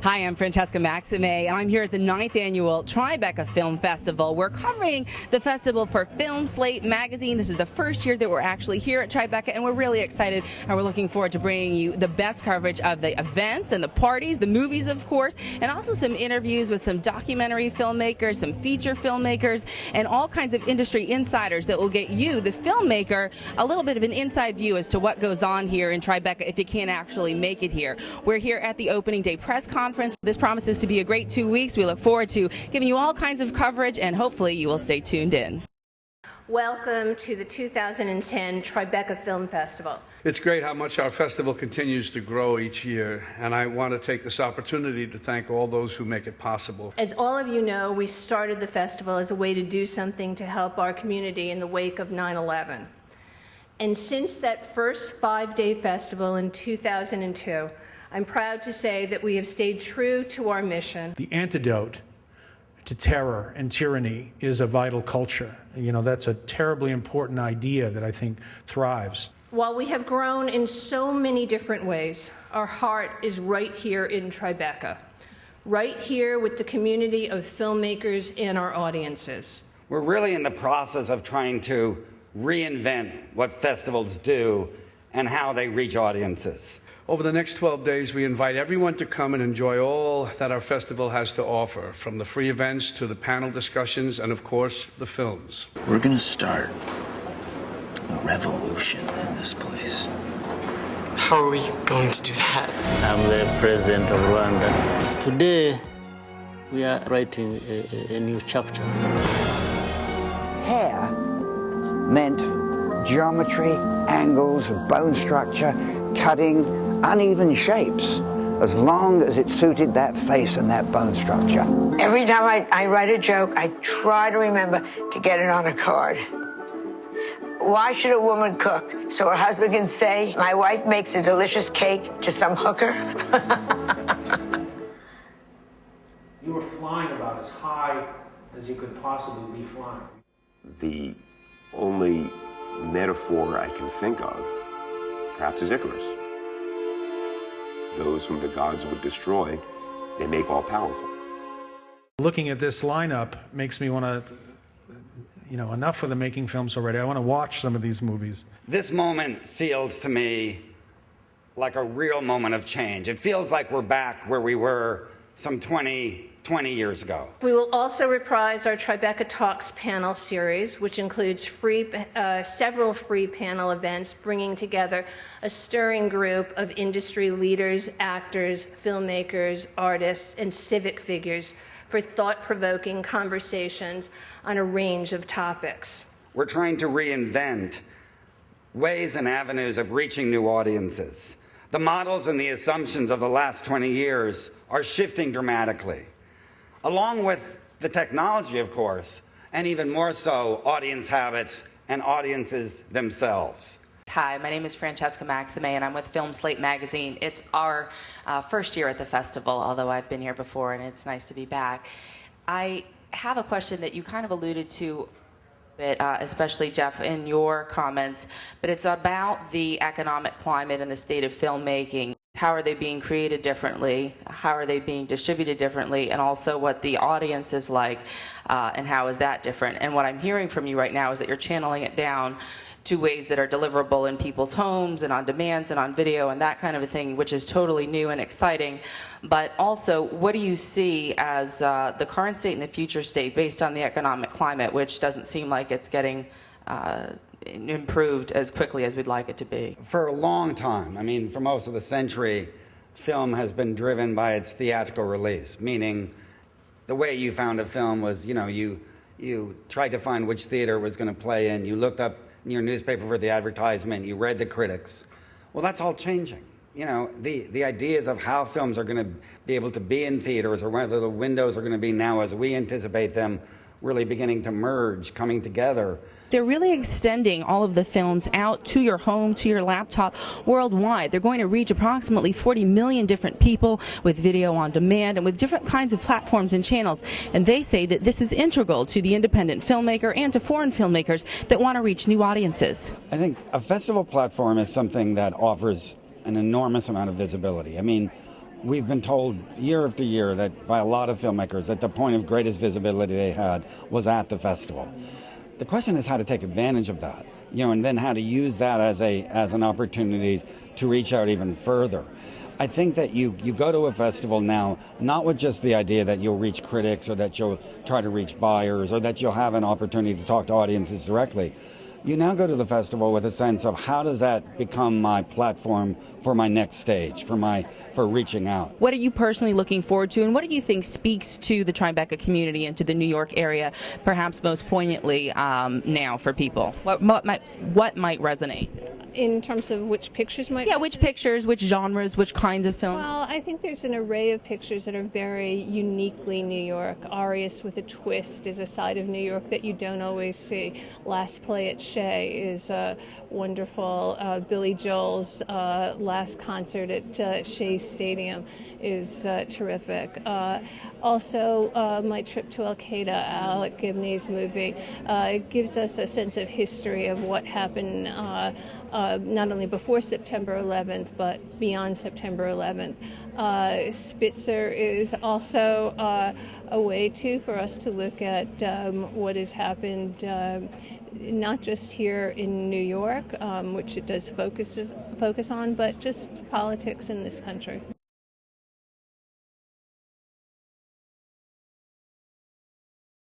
Hi, I'm Francesca Maxime, and I'm here at the 9th annual Tribeca Film Festival. We're covering the festival for Film Slate magazine. This is the first year that we're actually here at Tribeca, and we're really excited, and we're looking forward to bringing you the best coverage of the events and the parties, the movies, of course, and also some interviews with some documentary filmmakers, some feature filmmakers, and all kinds of industry insiders that will get you, the filmmaker, a little bit of an inside view as to what goes on here in Tribeca if you can't actually make it here. We're here at the opening day press conference. This promises to be a great 2 weeks. We look forward to giving you all kinds of coverage, and hopefully you will stay tuned in. Welcome to the 2010 Tribeca Film Festival. It's great how much our festival continues to grow each year, and I want to take this opportunity to thank all those who make it possible. As all of you know, we started the festival as a way to do something to help our community in the wake of 9/11. And since that first 5-day festival in 2002, I'm proud to say that we have stayed true to our mission. The antidote to terror and tyranny is a vital culture. You know, that's a terribly important idea that I think thrives. While we have grown in so many different ways, our heart is right here in Tribeca, right here with the community of filmmakers and our audiences. We're really in the process of trying to reinvent what festivals do and how they reach audiences. Over the next 12 days, we invite everyone to come and enjoy all that our festival has to offer, from the free events to the panel discussions and, of course, the films. We're going to start a revolution in this place. How are we going to do that? I'm the president of Rwanda. Today, we are writing a new chapter. Hair meant geometry, angles, bone structure, cutting, uneven shapes, as long as it suited that face and that bone structure. Every time I write a joke, I try to remember to get it on a card. Why should a woman cook? So her husband can say, my wife makes a delicious cake to some hooker? You were flying about as high as you could possibly be flying. The only metaphor I can think of, perhaps, is Icarus. Those whom the gods would destroy, they make all powerful. Looking at this lineup makes me want to, enough for the making films already. I want to watch some of these movies. This moment feels to me like a real moment of change. It feels like we're back where we were some 20 years ago. We will also reprise our Tribeca Talks panel series, which includes several free panel events bringing together a stirring group of industry leaders, actors, filmmakers, artists, and civic figures for thought-provoking conversations on a range of topics. We're trying to reinvent ways and avenues of reaching new audiences. The models and the assumptions of the last 20 years are shifting dramatically, along with the technology, of course, and even more so, audience habits and audiences themselves. Hi, my name is Francesca Maxime, and I'm with Film Slate magazine. It's our first year at the festival, although I've been here before, and it's nice to be back. I have a question that you kind of alluded to a bit, especially, Jeff, in your comments, but it's about the economic climate and the state of filmmaking. How are they being created differently? How are they being distributed differently? And also what the audience is like, and how is that different? And what I'm hearing from you right now is that you're channeling it down to ways that are deliverable in people's homes and on demands and on video and that kind of a thing, which is totally new and exciting. But also, what do you see as the current state and the future state based on the economic climate, which doesn't seem like it's getting improved as quickly as we'd like it to be? For a long time, I mean, for most of the century, film has been driven by its theatrical release, meaning the way you found a film was, you tried to find which theater was going to play in, you looked up in your newspaper for the advertisement, you read the critics. Well, that's all changing. The ideas of how films are going to be able to be in theaters, or whether the windows are going to be now as we anticipate them really beginning to merge, coming together. They're really extending all of the films out to your home, to your laptop, worldwide. They're going to reach approximately 40 million different people with video on demand and with different kinds of platforms and channels. And they say that this is integral to the independent filmmaker and to foreign filmmakers that want to reach new audiences. I think a festival platform is something that offers an enormous amount of visibility. I mean, we've been told year after year that by a lot of filmmakers that the point of greatest visibility they had was at the festival. The question is how to take advantage of that, and then how to use that as an opportunity to reach out even further. I think that you go to a festival now, not with just the idea that you'll reach critics or that you'll try to reach buyers or that you'll have an opportunity to talk to audiences directly. You now go to the festival with a sense of how does that become my platform for my next stage, for reaching out. What are you personally looking forward to, and what do you think speaks to the Tribeca community and to the New York area, perhaps most poignantly now for people? What might resonate? In terms of which pictures might... Yeah, which pictures, which genres, which kinds of films? Well, I think there's an array of pictures that are very uniquely New York. Arias with a Twist is a side of New York that you don't always see. Last Play at Shea is wonderful. Billy Joel's last concert at Shea Stadium is terrific. Also, My Trip to Al-Qaeda, Alec Gibney's movie, gives us a sense of history of what happened not only before September 11th, but beyond September 11th. Spitzer is also a way, too, for us to look at what has happened, not just here in New York, which it does focus on, but just politics in this country.